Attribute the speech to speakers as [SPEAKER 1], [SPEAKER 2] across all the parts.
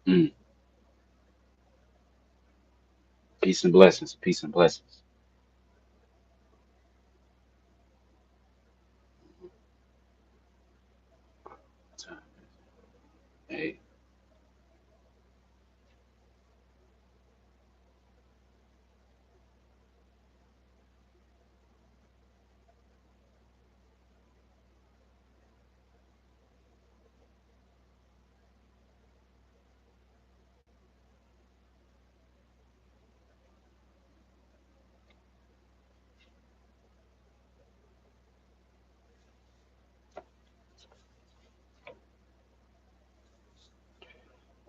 [SPEAKER 1] Mm. Peace and blessings. Peace and blessings. Hey.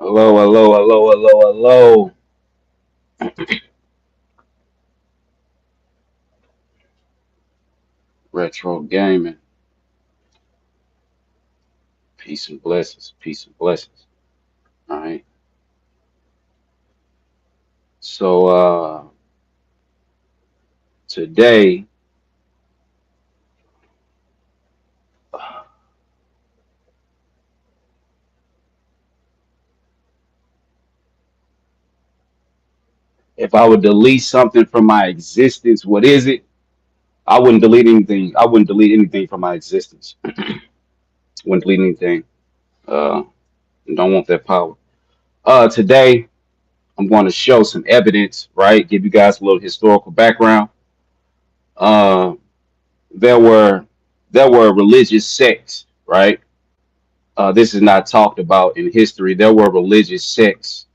[SPEAKER 1] Hello, hello, hello, hello, hello. Retro gaming. Peace and blessings. Peace and blessings. All right. So today, if I would delete something from my existence, what is it? I wouldn't delete anything. I wouldn't delete anything from my existence. Wouldn't delete anything. Uh, don't want that power. Today I'm going to show some evidence, right? Give you guys a little historical background. Uh, there were there were religious sects, right? This is not talked about in history. There were religious sects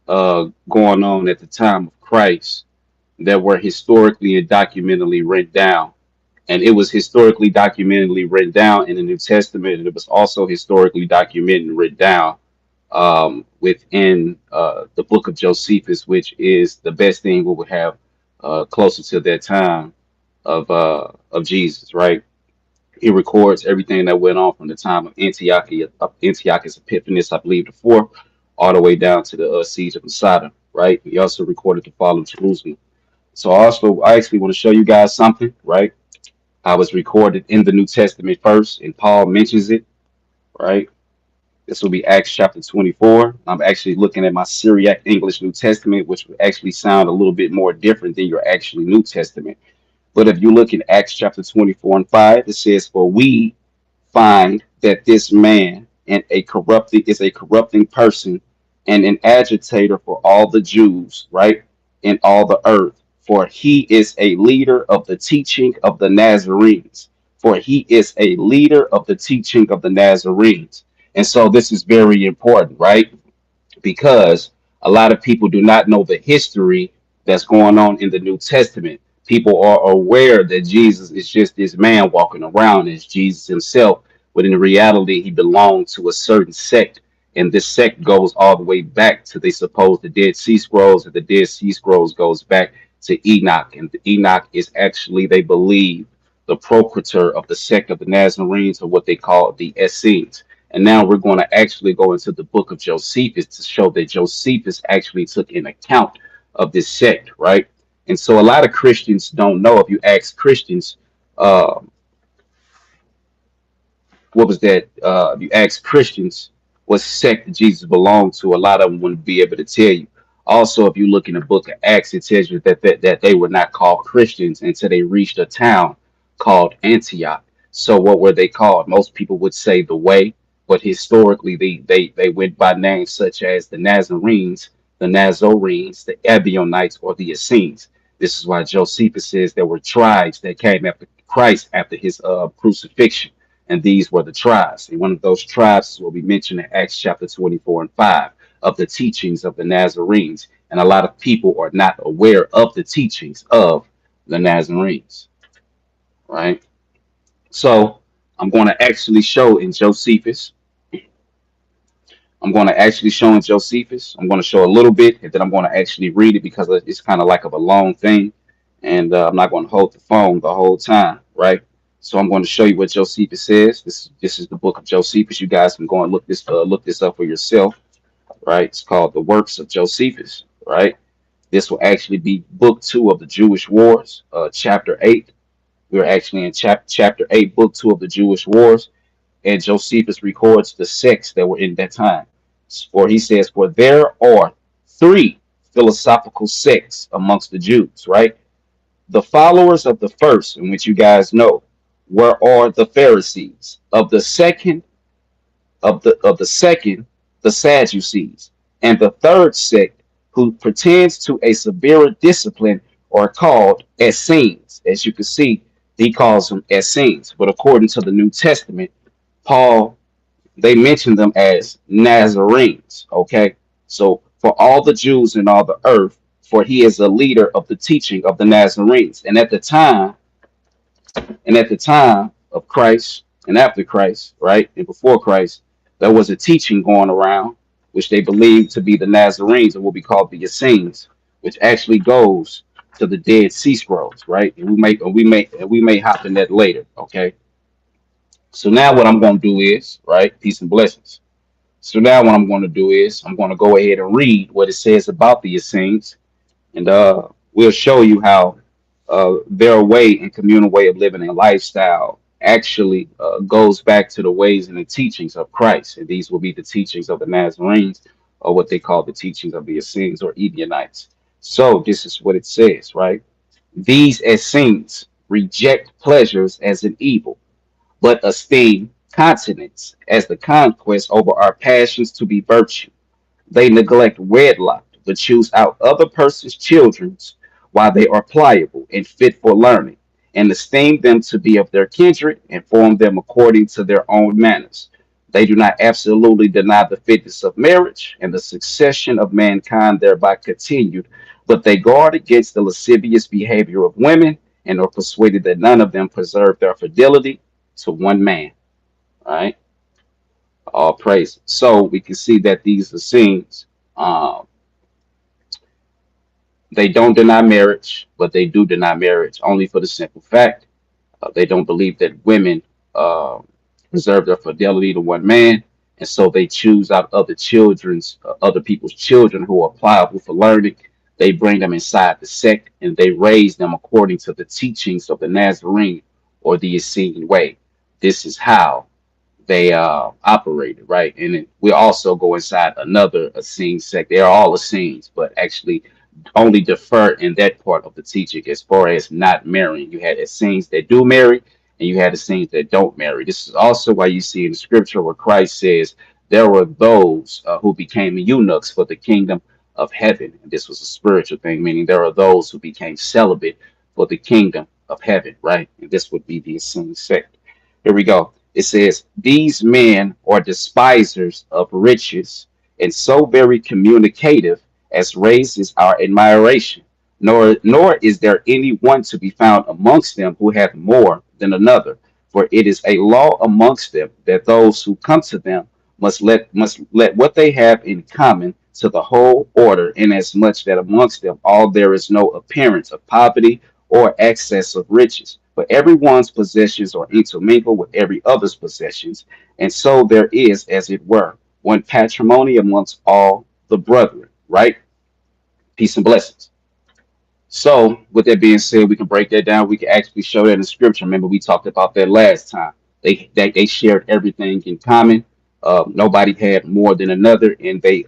[SPEAKER 1] going on at the time of Christ that were historically and documentally written down. And it was historically documentally written down in the New Testament, and it was also historically documented and written down within the book of Josephus, which is the best thing we would have closer to that time of Jesus, right? He records everything that went on from the time of Antiochus Epiphanes, I believe, the fourth, all the way down to the siege of Masada, right? He also recorded the fall of Jerusalem. So I actually want to show you guys something, right? I was recorded in the New Testament first, and Paul mentions it, right? This will be Acts chapter 24. I'm actually looking at my Syriac English New Testament, which would actually sound a little bit more different than your actually New Testament. But if you look in Acts chapter 24 and 5, it says, "For we find that this man and a corrupting is a corrupting person and an agitator for all the Jews, right? In all the earth. For he is a leader of the teaching of the Nazarenes. For he is a leader of the teaching of the Nazarenes." And so this is very important, right? Because a lot of people do not know the history that's going on in the New Testament. People are aware that Jesus is just this man walking around as Jesus himself, but in reality, he belonged to a certain sect. And this sect goes all the way back to they suppose the Dead Sea Scrolls, and the Dead Sea Scrolls goes back to Enoch. And Enoch is actually, they believe, the procurator of the sect of the Nazarenes, or what they call the Essenes. And now we're going to actually go into the book of Josephus to show that Josephus actually took in account of this sect, right? And so a lot of Christians don't know. If you ask Christians, uh, what was that? If you ask Christians what sect Jesus belonged to, a lot of them wouldn't be able to tell you. Also, if you look in the book of Acts, it tells you that they were not called Christians until they reached a town called Antioch. So what were they called? Most people would say the Way, but historically they went by names such as the Nazarenes, the Nazarenes, the Ebionites, or the Essenes. This is why Josephus says there were tribes that came after Christ after his crucifixion, and these were the tribes. And one of those tribes is what we mentioned in Acts chapter 24 and 5 of the teachings of the Nazarenes. And a lot of people are not aware of the teachings of the Nazarenes, right? So I'm going to actually show in Josephus. I'm going to actually show in Josephus. I'm going to show a little bit, and then I'm going to actually read it because it's kind of like of a long thing, and I'm not going to hold the phone the whole time, right? So I'm going to show you what Josephus says. This is the book of Josephus. You guys can go and look this up for yourself, right? It's called the Works of Josephus, right? This will actually be book two of the Jewish Wars, chapter eight. We're actually in chapter eight, book two of the Jewish Wars, and Josephus records the sects that were in that time. For he says, for there are three philosophical sects amongst the Jews, right? The followers of the first, in which you guys know, were are the Pharisees. Of the second, the Sadducees, and the third sect, who pretends to a severer discipline, are called Essenes. As you can see, he calls them Essenes, but according to the New Testament, Paul, they mention them as Nazarenes. Okay, so for all the Jews in all the earth, for he is a leader of the teaching of the Nazarenes, and at the time of Christ and after Christ, right, and before Christ, there was a teaching going around which they believed to be the Nazarenes, or what we call the Essenes, which actually goes to the Dead Sea Scrolls, right? And we may hop in that later, okay? So now what I'm going to do is, right, peace and blessings. So now what I'm going to do is I'm going to go ahead and read what it says about the Essenes, and we'll show you how their way and communal way of living and lifestyle actually goes back to the ways and the teachings of Christ. And these will be the teachings of the Nazarenes, or what they call the teachings of the Essenes or Ebionites. So this is what it says, right? These Essenes reject pleasures as an evil, but esteem continence as the conquest over our passions to be virtue. They neglect wedlock, but choose out other persons' children's while they are pliable and fit for learning, and esteem them to be of their kindred, and form them according to their own manners. They do not absolutely deny the fitness of marriage and the succession of mankind thereby continued, but they guard against the lascivious behavior of women, and are persuaded that none of them preserve their fidelity to one man. All right, all praise. So we can see that these are scenes. Um, they don't deny marriage, but they do deny marriage only for the simple fact they don't believe that women uh, preserve their fidelity to one man, and so they choose out other people's children who are pliable for learning. They bring them inside the sect, and they raise them according to the teachings of the Nazarene or the Essene way. This is how they operated, right? And then we also go inside another Essene sect. They're all Essenes, but actually only defer in that part of the teaching as far as not marrying. You had Essenes that do marry, and you had Essenes that don't marry. This is also why you see in the scripture where Christ says there were those who became eunuchs for the kingdom of heaven. And this was a spiritual thing, meaning there are those who became celibate for the kingdom of heaven, right? And this would be the Essene sect. Here we go. It says, these men are despisers of riches, and so very communicative as raises our admiration. Nor is there any one to be found amongst them who hath more than another. For it is a law amongst them that those who come to them must let what they have in common to the whole order, inasmuch that amongst them all there is no appearance of poverty or excess of riches. For everyone's possessions are intermingled with every other's possessions, and so there is, as it were, one patrimony amongst all the brethren, right? Peace and blessings. So, with that being said, we can break that down. We can actually show that in scripture. Remember, we talked about that last time. They shared everything in common. Nobody had more than another, and they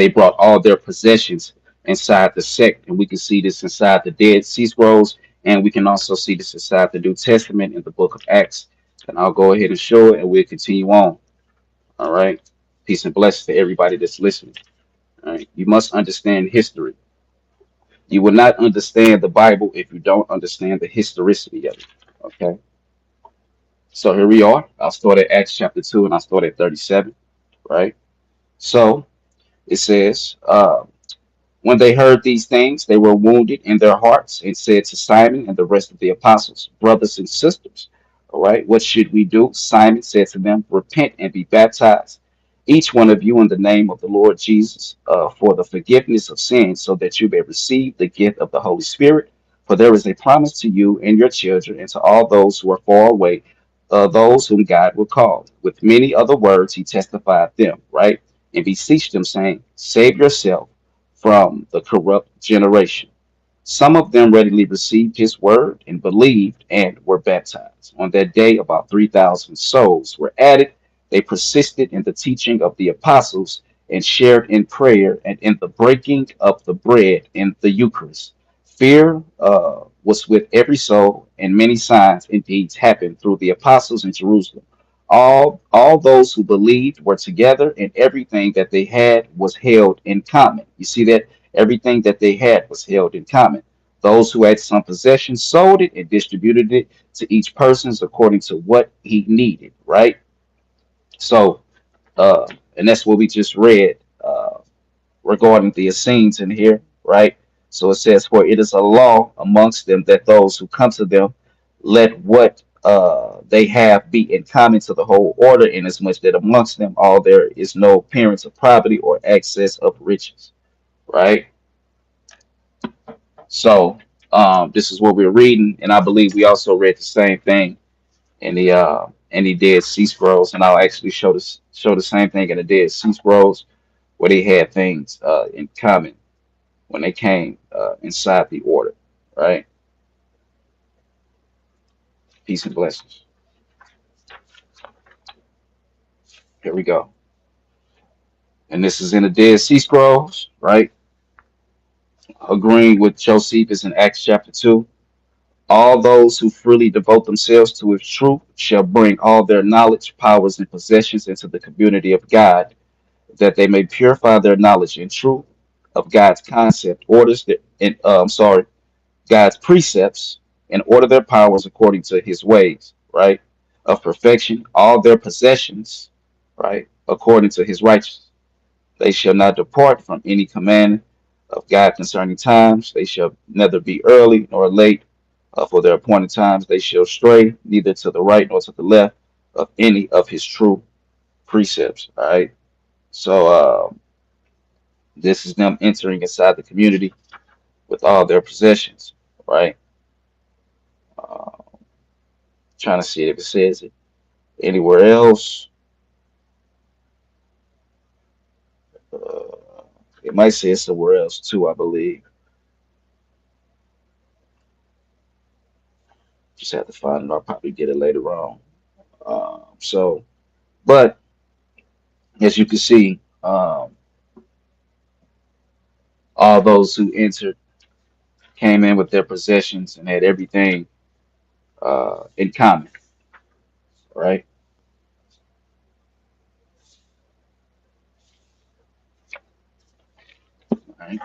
[SPEAKER 1] brought all their possessions inside the sect. And we can see this inside the Dead Sea Scrolls, and we can also see this inside the New Testament in the Book of Acts. And I'll go ahead and show it, and we'll continue on. All right. Peace and blessings to everybody that's listening. All right. You must understand history. You will not understand the Bible if you don't understand the historicity of it. Okay. So here we are. I'll start at Acts chapter 2 and I'll start at 37. Right. So it says, when they heard these things, they were wounded in their hearts and said to Simon and the rest of the apostles, brothers and sisters, all right, what should we do? Simon said to them, repent and be baptized, each one of you in the name of the Lord Jesus, for the forgiveness of sins, so that you may receive the gift of the Holy Spirit. For there is a promise to you and your children and to all those who are far away, those whom God will call. With many other words, he testified them, right? And beseeched them, saying, save yourself from the corrupt generation. Some of them readily received his word and believed and were baptized. On that day, about 3,000 souls were added. They persisted in the teaching of the apostles and shared in prayer and in the breaking of the bread in the Eucharist. Fear was with every soul, and many signs and deeds happened through the apostles in Jerusalem. All those who believed were together, and everything that they had was held in common. You see that everything that they had was held in common. Those who had some possession sold it and distributed it to each person according to what he needed. Right. So, uh, and that's what we just read regarding the Essenes in here, right? So it says, "For it is a law amongst them that those who come to them let what they have be in common to the whole order, inasmuch that amongst them all there is no appearance of poverty or excess of riches." Right? So this is what we're reading, and I believe we also read the same thing in the Dead Sea Scrolls, and I'll actually show the same thing in the Dead Sea Scrolls where they had things in common when they came inside the order, right? Peace and blessings. Here we go. And this is in the Dead Sea Scrolls, right? Agreeing with Josephus in Acts chapter 2. All those who freely devote themselves to its truth shall bring all their knowledge, powers, and possessions into the community of God, that they may purify their knowledge in truth of God's concept, orders that, and sorry, God's precepts, and order their powers according to his ways, right? Of perfection, all their possessions, right? According to his righteousness. They shall not depart from any command of God concerning times. They shall neither be early nor late for their appointed times. They shall stray neither to the right nor to the left of any of his true precepts, all right? So this is them entering inside the community with all their possessions, right? Uh, Trying to see if it says it anywhere else. Uh, it might say it somewhere else too, I believe. Just have to find it. I'll probably get it later on. So, but as you can see, all those who entered came in with their possessions and had everything in common, right? Right.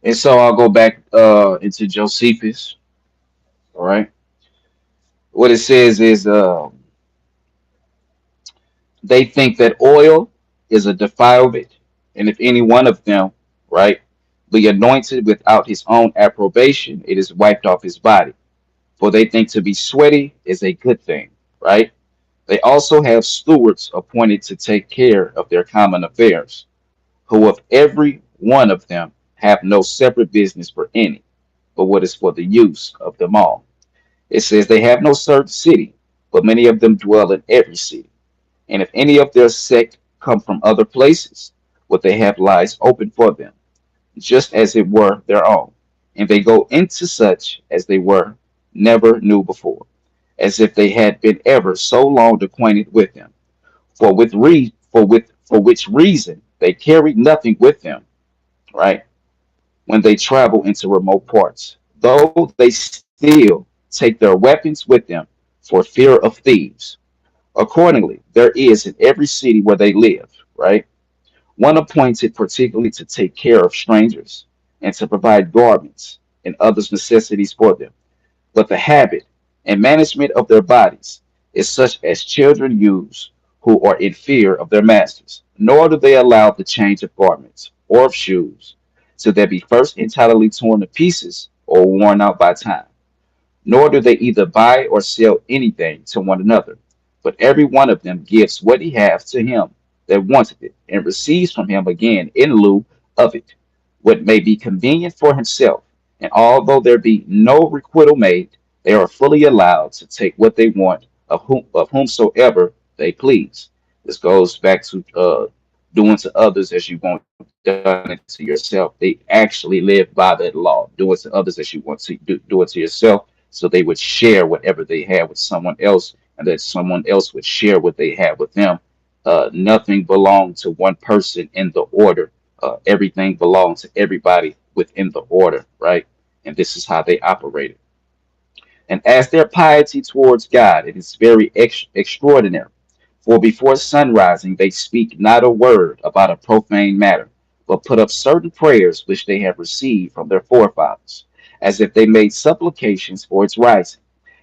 [SPEAKER 1] And so I'll go back into Josephus, all right? What it says is they think that oil is a defilement, and if any one of them, right, be anointed without his own approbation, it is wiped off his body. For they think to be sweaty is a good thing, right? They also have stewards appointed to take care of their common affairs, who of every one of them have no separate business for any, but what is for the use of them all. It says they have no certain city, but many of them dwell in every city. And if any of their sect come from other places, what they have lies open for them, just as it were their own. And they go into such as they were never knew before, as if they had been ever so long acquainted with them. For which reason they carry nothing with them, right? When they travel into remote parts, though they still take their weapons with them for fear of thieves. Accordingly, there is in every city where they live, right? One appointed particularly to take care of strangers and to provide garments and others' necessities for them. But the habit and management of their bodies is such as children use who are in fear of their masters, nor do they allow the change of garments or of shoes, till they be first entirely torn to pieces or worn out by time. Nor do they either buy or sell anything to one another, but every one of them gives what he has to him that wanted it, and receives from him again in lieu of it what may be convenient for himself. And although there be no requital made, they are fully allowed to take what they want of whomsoever they please. This goes back to doing to others as you want done it to yourself. They actually live by that law. Do it to others as you want to do it to yourself. So they would share whatever they had with someone else and that someone else would share what they had with them. Nothing belonged to one person in the order. Everything belonged to everybody within the order, right? And this is how they operated. And as their piety towards God, it is very extraordinary. For before sunrising, they speak not a word about a profane matter, but put up certain prayers which they have received from their forefathers, as if they made supplications for its rising.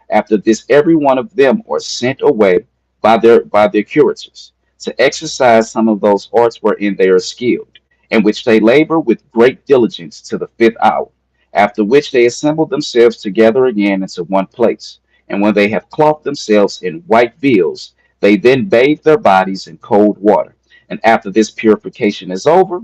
[SPEAKER 1] After this, every one of them are sent away by their curators to exercise some of those arts wherein they are skilled, in which they labor with great diligence to the fifth hour. After which they assemble themselves together again into one place. And when they have clothed themselves in white veils, they then bathe their bodies in cold water. And after this purification is over,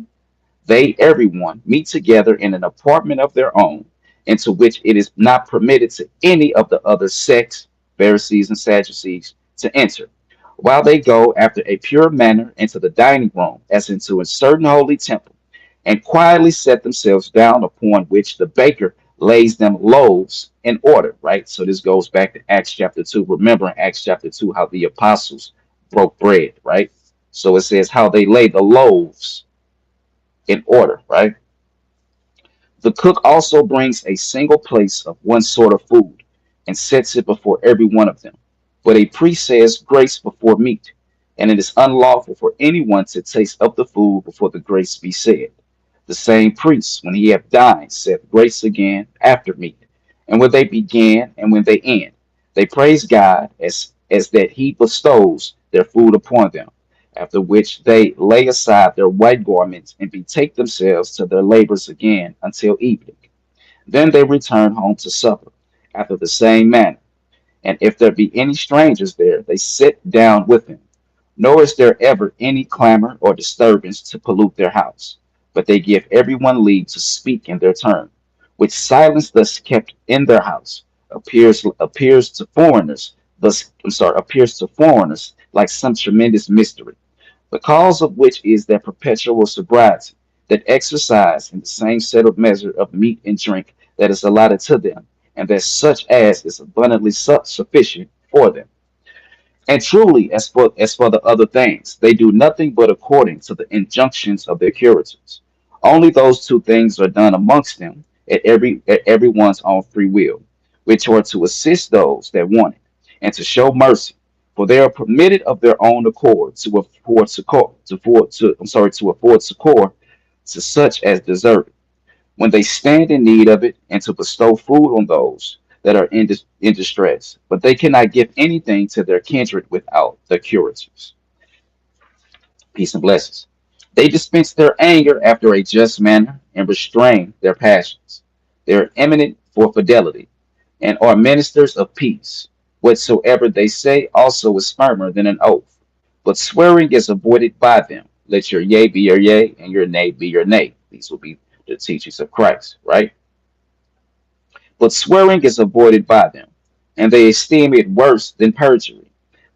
[SPEAKER 1] they everyone meet together in an apartment of their own, into which it is not permitted to any of the other sects, Pharisees and Sadducees, to enter. While they go after a pure manner into the dining room, as into a certain holy temple, and quietly set themselves down, upon which the baker lays them loaves in order, right? So this goes back to Acts chapter 2. Remember in Acts chapter 2 how the apostles broke bread, right? So it says how they lay the loaves in order, right? The cook also brings a single place of one sort of food and sets it before every one of them. But a priest says grace before meat, and it is unlawful for anyone to taste of the food before the grace be said. The same priest, when he hath dined, saith grace again after meat. And when they begin and when they end, they praise God as that he bestows their food upon them. After which they lay aside their white garments and betake themselves to their labors again until evening. Then they return home to supper, after the same manner. And if there be any strangers there, they sit down with them. Nor is there ever any clamor or disturbance to pollute their house, but they give everyone leave to speak in their turn, which silence thus kept in their house appears to foreigners, appears to foreigners like some tremendous mystery, the cause of which is their perpetual sobriety, that exercise in the same settled measure of meat and drink that is allotted to them, and that such as is abundantly sufficient for them. And truly, as for the other things, they do nothing but according to the injunctions of their curators. Only those two things are done amongst them at everyone's own free will, which are to assist those that want it, and to show mercy. For they are permitted of their own accord to afford succor to such as deserve it when they stand in need of it, and to bestow food on those that are in distress. But they cannot give anything to their kindred without the curators. Peace and blessings. They dispense their anger after a just manner and restrain their passions. They are eminent for fidelity and are ministers of peace. Whatsoever they say also is firmer than an oath. But swearing is avoided by them. Let your yea be your yea and your nay be your nay. These will be the teachings of Christ, right? But swearing is avoided by them, and they esteem it worse than perjury.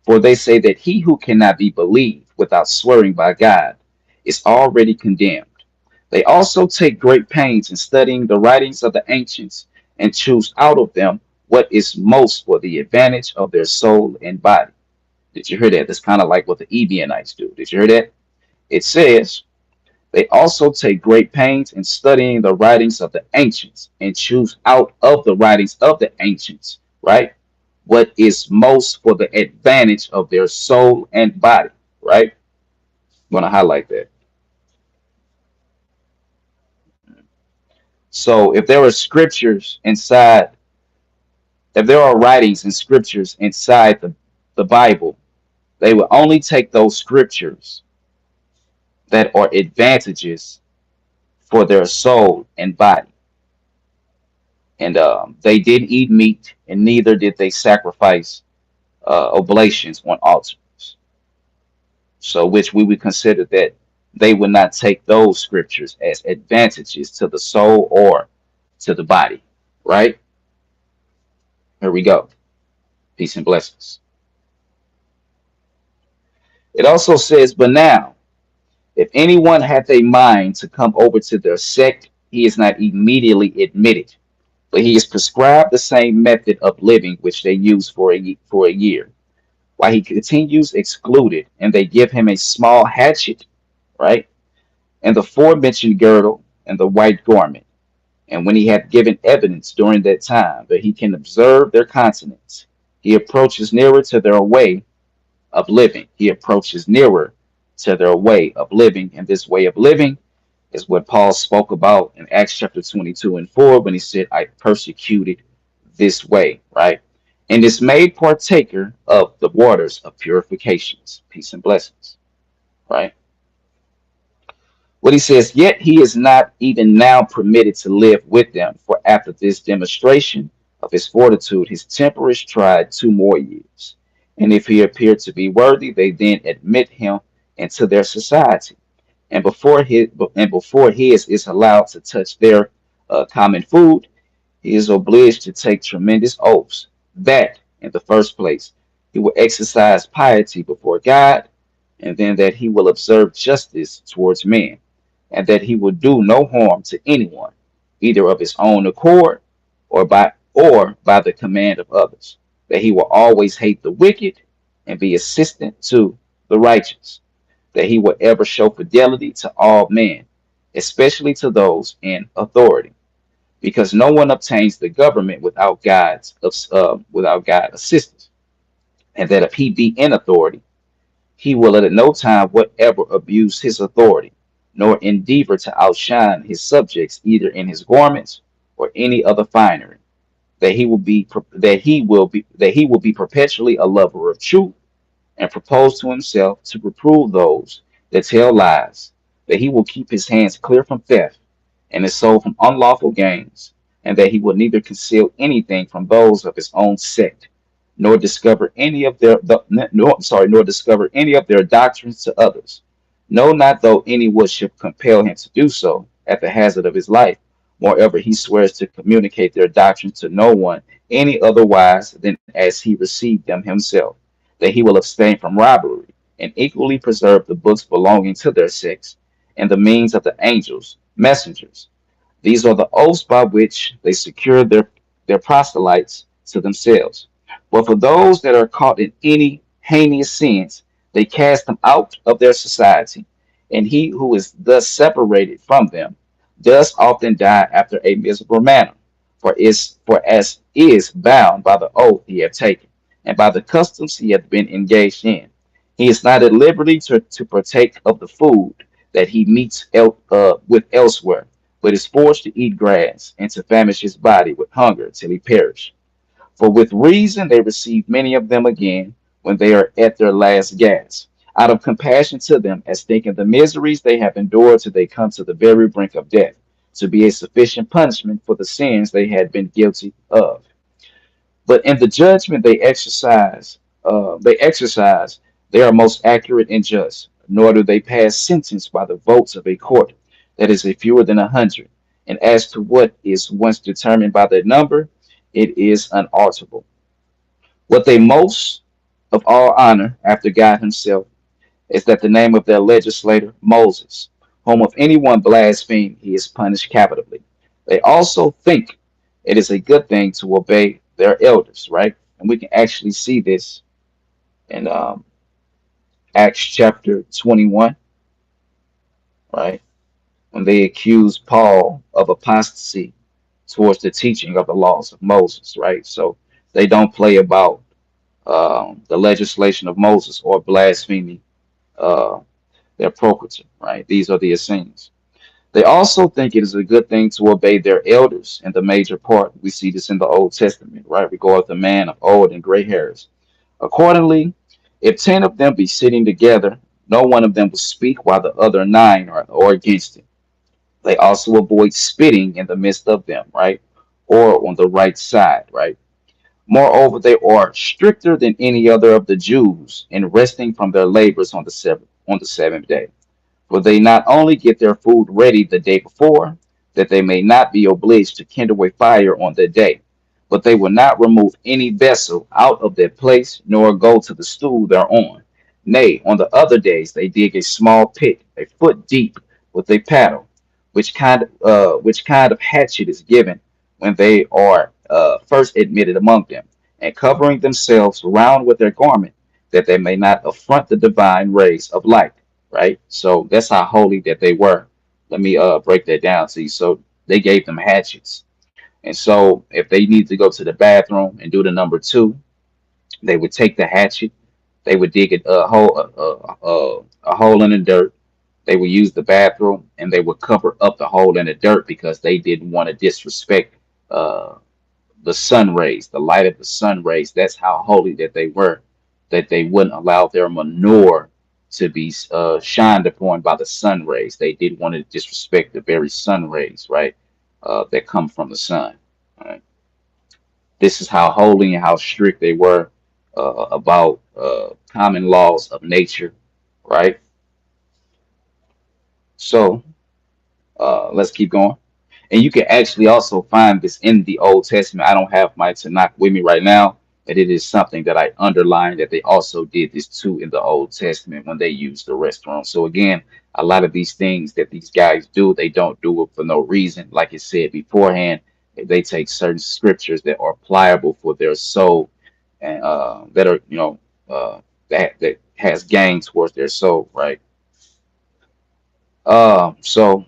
[SPEAKER 1] For they say that he who cannot be believed without swearing by God is already condemned. They also take great pains in studying the writings of the ancients and choose out of them what is most for the advantage of their soul and body. Did you hear that? That's kind of like what the Ebionites do. Did you hear that? It says, they also take great pains in studying the writings of the ancients and choose out of the writings of the ancients, right? What is most for the advantage of their soul and body, right? I'm going to highlight that. So if there are scriptures inside, if there are writings and scriptures inside the Bible, they will only take those scriptures that are advantages for their soul and body. And they didn't eat meat, and neither did they sacrifice oblations on altars. So, which we would consider that they would not take those scriptures as advantages to the soul or to the body. Right? Here we go. Peace and blessings. It also says, but now, if anyone hath a mind to come over to their sect, he is not immediately admitted, but he is prescribed the same method of living which they use for a year.
[SPEAKER 2] while he continues excluded, and they give him a small hatchet, right? And the forementioned girdle and the white garment. And when he had given evidence during that time that he can observe their countenance, he approaches nearer to their way of living. He approaches nearer to their way of living. And this way of living is what Paul spoke about in Acts chapter 22 and 4 when he said, I persecuted this way, right? And is made partaker of the waters of purifications, peace and blessings, right? What he says, yet he is not even now permitted to live with them, for after this demonstration of his fortitude, his temper is tried 2 more years. And if he appear to be worthy, they then admit him into their society. And before his is allowed to touch their common food, he is obliged to take tremendous oaths that, in the first place, he will exercise piety before God, and then that he will observe justice towards men, and that he will do no harm to anyone, either of his own accord or by the command of others, that he will always hate the wicked and be assistant to the righteous, that he will ever show fidelity to all men, especially to those in authority, because no one obtains the government without God's assistance, and that if he be in authority, he will at no time whatever abuse his authority, nor endeavor to outshine his subjects either in his garments or any other finery. That he will be perpetually a lover of truth, and propose to himself to reprove those that tell lies. That he will keep his hands clear from theft, and his soul from unlawful gains, and that he will neither conceal anything from those of his own sect, nor discover any of their nor discover any of their doctrines to others. No, not though any would should compel him to do so at the hazard of his life. Moreover, he swears to communicate their doctrines to no one any otherwise than as he received them himself, that he will abstain from robbery, and equally preserve the books belonging to their sex, and the means of the angels, messengers. These are the oaths by which they secure their proselytes to themselves. But for those that are caught in any heinous sins, they cast them out of their society, and he who is thus separated from them does often die after a miserable manner, for as is bound by the oath he hath taken, and by the customs he hath been engaged in. He is not at liberty to partake of the food that he meets with elsewhere, but is forced to eat grass, and to famish his body with hunger till he perish. For with reason they receive many of them again when they are at their last gasp, out of compassion to them, as thinking the miseries they have endured till they come to the very brink of death, to be a sufficient punishment for the sins they had been guilty of. But in the judgment they exercise, they are most accurate and just, nor do they pass sentence by the votes of a court that is a fewer than 100. And as to what is once determined by that number, it is unalterable. What they most of all honor after God Himself is that the name of their legislator, Moses, whom if anyone blaspheme, he is punished capitally. They also think it is a good thing to obey their elders, right? And we can actually see this in Acts chapter 21, right? When they accuse Paul of apostasy towards the teaching of the laws of Moses, right? So they don't play about the legislation of Moses or blaspheming uh, their procurator, right? These are the Essenes. They also think it is a good thing to obey their elders in the major part. We see this in the Old Testament, right? Regard the man of old and gray hairs. Accordingly, if 10 of them be sitting together, no one of them will speak while the other nine are against him. They also avoid spitting in the midst of them, right? Or on the right side, right? Moreover, they are stricter than any other of the Jews in resting from their labors on the seventh day. For they not only get their food ready the day before, that they may not be obliged to kindle a fire on that day, but they will not remove any vessel out of their place, nor go to the stool thereon. Nay, on the other days they dig a small pit, a foot deep, with a paddle, which kind of hatchet is given when they are first admitted among them, and covering themselves round with their garment, that they may not affront the divine rays of light, right? So that's how holy that they were. Let me break that down to you. So they gave them hatchets. And so if they need to go to the bathroom and do the number two, they would take the hatchet, they would dig a hole in the dirt. They would use the bathroom and they would cover up the hole in the dirt because they didn't want to disrespect uh, the sun rays, the light of the sun rays. That's how holy that they were, that they wouldn't allow their manure to be shined upon by the sun rays. They didn't want to disrespect the very sun rays, right? That come from the sun. Right? This is how holy and how strict they were about common laws of nature, right? So let's keep going. And you can actually also find this in the Old Testament. I don't have my Tanakh with me right now, but it is something that I underlined that they also did this too in the Old Testament when they used the restroom. So again, a lot of these things that these guys do, they don't do it for no reason. Like I said beforehand, they take certain scriptures that are pliable for their soul and that are, that has gain towards their soul, right? So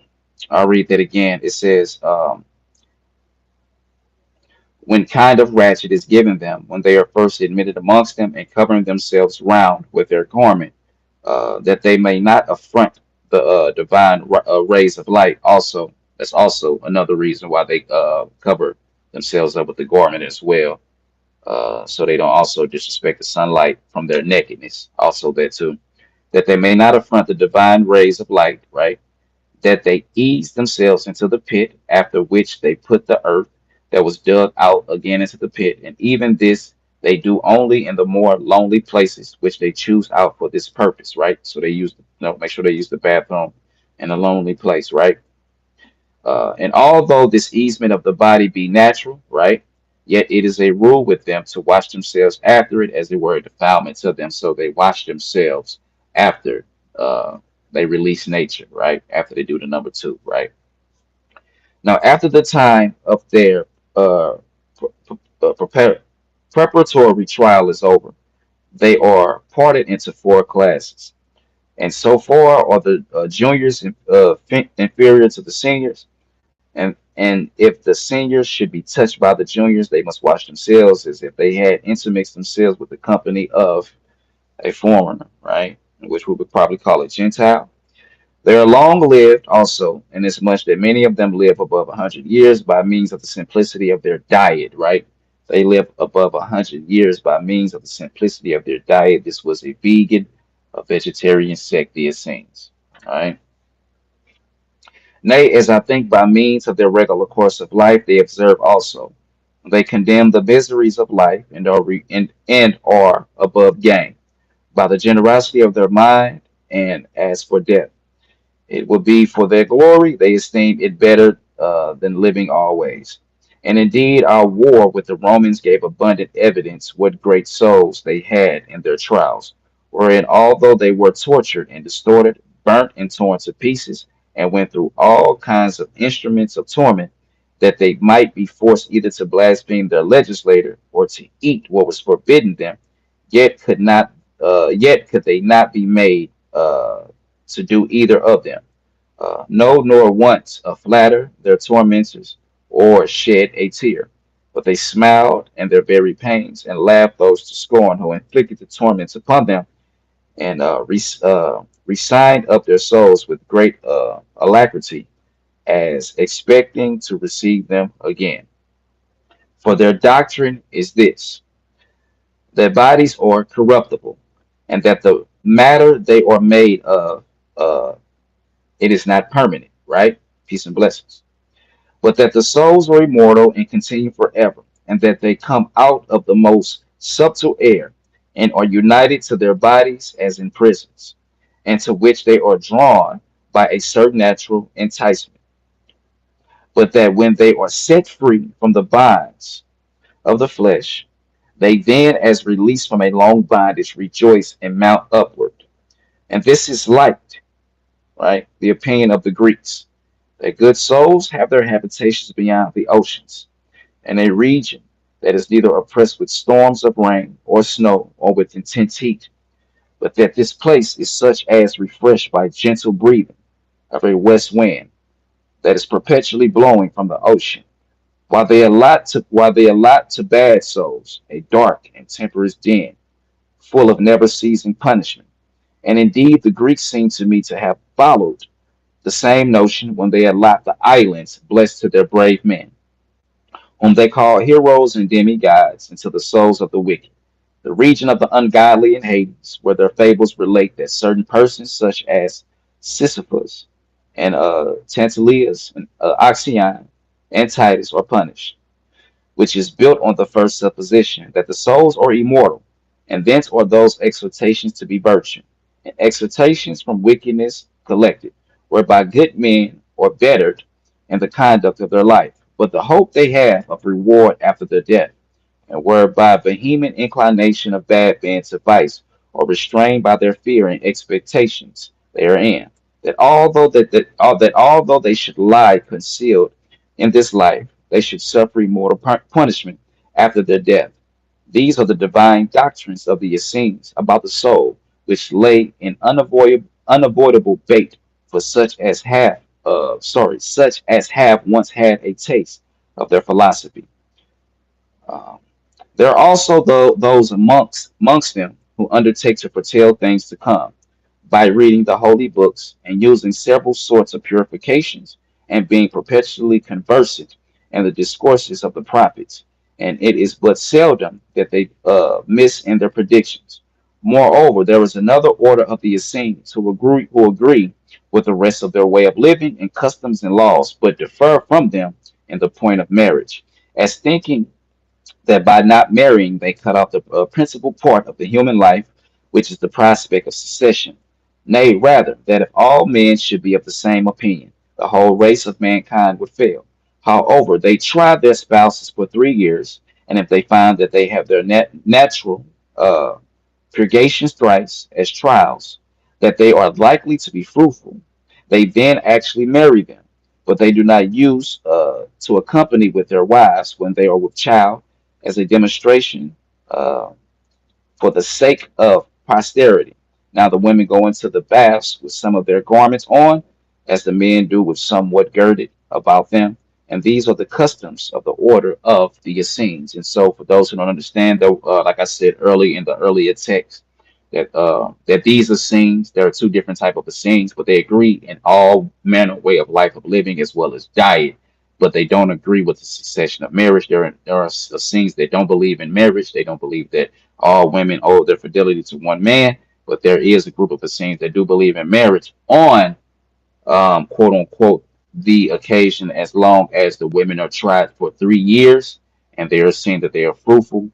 [SPEAKER 2] I'll read that again. It says, when kind of ratchet is given them when they are first admitted amongst them and covering themselves round with their garment, that they may not affront the divine rays of light. Also, that's also another reason why they cover themselves up with the garment as well, so they don't also disrespect the sunlight from their nakedness. Also, that too, that they may not affront the divine rays of light, right? That they ease themselves into the pit, after which they put the earth that was dug out again into the pit. And even this they do only in the more lonely places, which they choose out for this purpose, right? So they use, make sure they use the bathroom in a lonely place, right? And although this easement of the body be natural, right? Yet it is a rule with them to wash themselves after it, as it were a defilement to them. So they wash themselves after uh, they release nature, right? After they do the number two, right? Now, after the time of their uh, preparatory trial is over, they are parted into four classes. And so far are the juniors inferior to the seniors. And if the seniors should be touched by the juniors, they must wash themselves as if they had intermixed themselves with the company of a foreigner, right? Which we would probably call a Gentile. They are long lived also, inasmuch that many of them live above 100 years by means of the simplicity of their diet, right? They live above 100 years by means of the simplicity of their diet. This was a vegan, a vegetarian sect, the Essenes, right? Nay, as I think by means of their regular course of life, they observe also. They condemn the miseries of life and are above gain by the generosity of their mind, and as for death, it will be for their glory. They esteem it better than living always. And indeed, our war with the Romans gave abundant evidence what great souls they had in their trials, wherein, although they were tortured and distorted, burnt and torn to pieces, and went through all kinds of instruments of torment, that they might be forced either to blaspheme their legislator or to eat what was forbidden them, yet could they not be made to do either of them. No, nor once flatter their tormentors or shed a tear, but they smiled in their very pains and laughed those to scorn who inflicted the torments upon them, and resigned up their souls with great alacrity, as expecting to receive them again. For their doctrine is this: their bodies are corruptible, and that the matter they are made of, uh, it is not permanent, right? Peace and blessings. But that the souls are immortal and continue forever, and that they come out of the most subtle air and are united to their bodies as in prisons, and to which they are drawn by a certain natural enticement. But that when they are set free from the bonds of the flesh, they then, as released from a long bondage, rejoice and mount upward. And this is light, right? The opinion of the Greeks, that good souls have their habitations beyond the oceans, in a region that is neither oppressed with storms of rain or snow or with intense heat, but that this place is such as refreshed by gentle breathing of a west wind that is perpetually blowing from the ocean, while they allot to bad souls a dark and temperate den, full of never ceasing punishment. And indeed, the Greeks seem to me to have followed the same notion when they allot the islands blessed to their brave men, whom they call heroes and demigods, and to the souls of the wicked, the region of the ungodly in Hades, where their fables relate that certain persons, such as Sisyphus and Tantalus and Oxyon and Titus, are punished, which is built on the first supposition that the souls are immortal, and thence are those exhortations to be virtue, and exhortations from wickedness collected, whereby good men are bettered in the conduct of their life, but the hope they have of reward after their death, and whereby vehement inclination of bad men to vice are restrained by their fear and expectations therein. That although they should lie concealed in this life, they should suffer immortal punishment after their death. These are the divine doctrines of the Essenes about the soul, which lay in unavoidable bait for such as have once had a taste of their philosophy. Um, there are also those amongst them who undertake to foretell things to come by reading the holy books and using several sorts of purifications and being perpetually conversant in the discourses of the prophets. And it is but seldom that they miss in their predictions. Moreover, there is another order of the Essenes who agree with the rest of their way of living and customs and laws, but differ from them in the point of marriage, as thinking that by not marrying, they cut off the principal part of the human life, which is the prospect of succession. Nay, rather, that if all men should be of the same opinion, the whole race of mankind would fail. However, they try their spouses for 3 years, and if they find that they have their natural uh, purgations thrice as trials, that they are likely to be fruitful, they then actually marry them. But they do not use to accompany with their wives when they are with child as a demonstration uh, for the sake of posterity. Now the women go into the baths with some of their garments on, as the men do with somewhat girded about them. And these are the customs of the order of the Essenes. And so, for those who don't understand, though, like I said early in the earlier text, that these Essenes, there are two different type of Essenes, but they agree in all manner way of life of living as well as diet. But they don't agree with the succession of marriage. There are Essenes that don't believe in marriage. They don't believe that all women owe their fidelity to one man, but there is a group of Essenes that do believe in marriage on quote unquote the occasion as long as the women are tried for 3 years and they are seen that they are fruitful,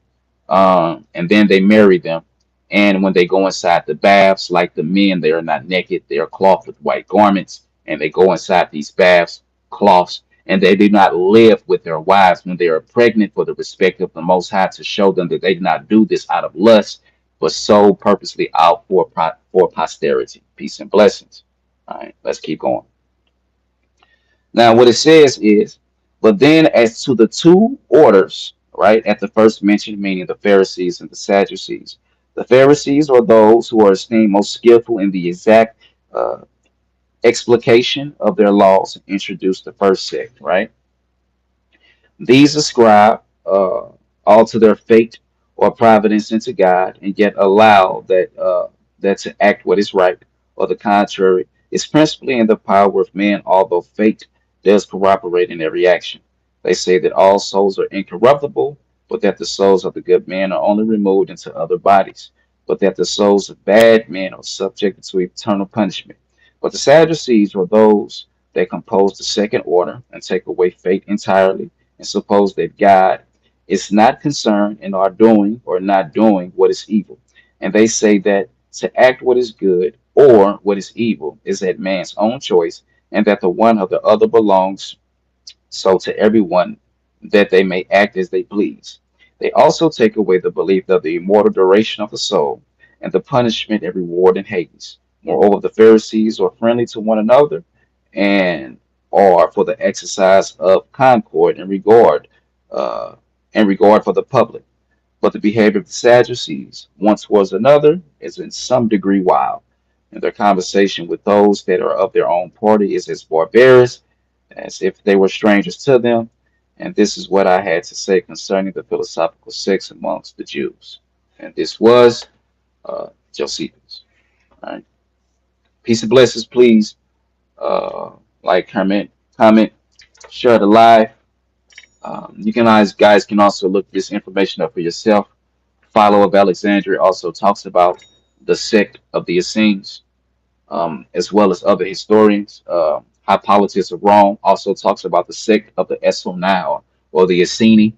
[SPEAKER 2] and then they marry them. And when they go inside the baths, like the men, they are not naked, they are clothed with white garments, and they go inside these baths, cloths, and they do not live with their wives when they are pregnant for the respect of the Most High to show them that they did not do this out of lust, but so purposely out for posterity. Peace and blessings. All right, let's keep going. Now, what it says is, but then as to the two orders, right, at the first mention, meaning the Pharisees and the Pharisees are those who are esteemed most skillful in the exact uh, explication of their laws and introduce the first sect, right? These ascribe all to their fate or providence into God, and yet allow that to act what is right, or the contrary, is principally in the power of man, although fate does cooperate in every action. They say that all souls are incorruptible, but that the souls of the good men are only removed into other bodies, but that the souls of bad men are subjected to eternal punishment. But the Sadducees are those that compose the second order and take away fate entirely and suppose that God is not concerned in our doing or not doing what is evil. And they say that to act what is good or what is evil is at man's own choice, and that the one or the other belongs so to everyone that they may act as they please. They also take away the belief of the immortal duration of the soul and the punishment and reward in Hades. Moreover, the Pharisees are friendly to one another and are for the exercise of concord uh, and regard for the public. But the behavior of the Sadducees, one towards another, is in some degree wild, and their conversation with those that are of their own party is as barbarous as if they were strangers to them. And this is what I had to say concerning the philosophical sects amongst the Jews. And this was Josephus. All right. Peace and blessings, please. Uh, like, comment, share the live. You guys can also look this information up for yourself. Philo of Alexandria also talks about the sect of the Essenes, as well as other historians. Hippolytus of Rome also talks about the sect of the Essonau or the Esseni,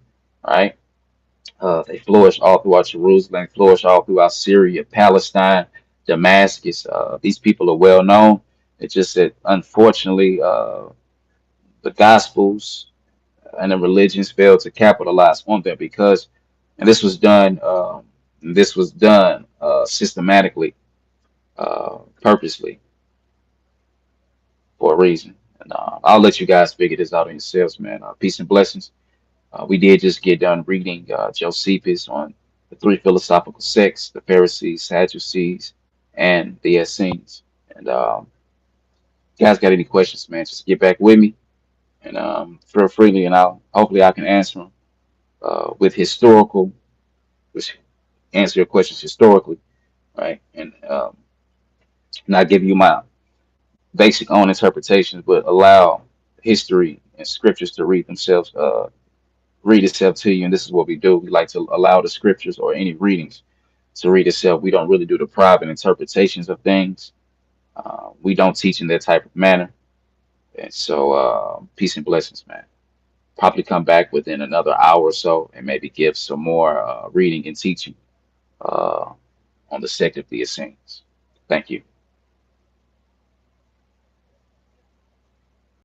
[SPEAKER 2] right? They flourished all throughout Jerusalem, flourished all throughout Syria, Palestine, Damascus. These people are well known. It's just that unfortunately, the Gospels and the religions failed to capitalize on them because, and this was done systematically, purposely for a reason. And I'll let you guys figure this out on yourselves, man. Peace and blessings. We did just get done reading Josephus on the three philosophical sects: the Pharisees, Sadducees, and the Essenes. And you guys got any questions, man? Just get back with me and feel freely, and I'll hopefully I can answer them with historical, which answer your questions historically, right? And not give you my basic own interpretations, but allow history and scriptures to read itself to you. And this is what we do. We like to allow the scriptures or any readings to read itself. We don't really do the private interpretations of things. We don't teach in that type of manner. And so, peace and blessings, man. Probably come back within another hour or so and maybe give some more reading and teaching uh, on the sect of the Essenes. Thank you.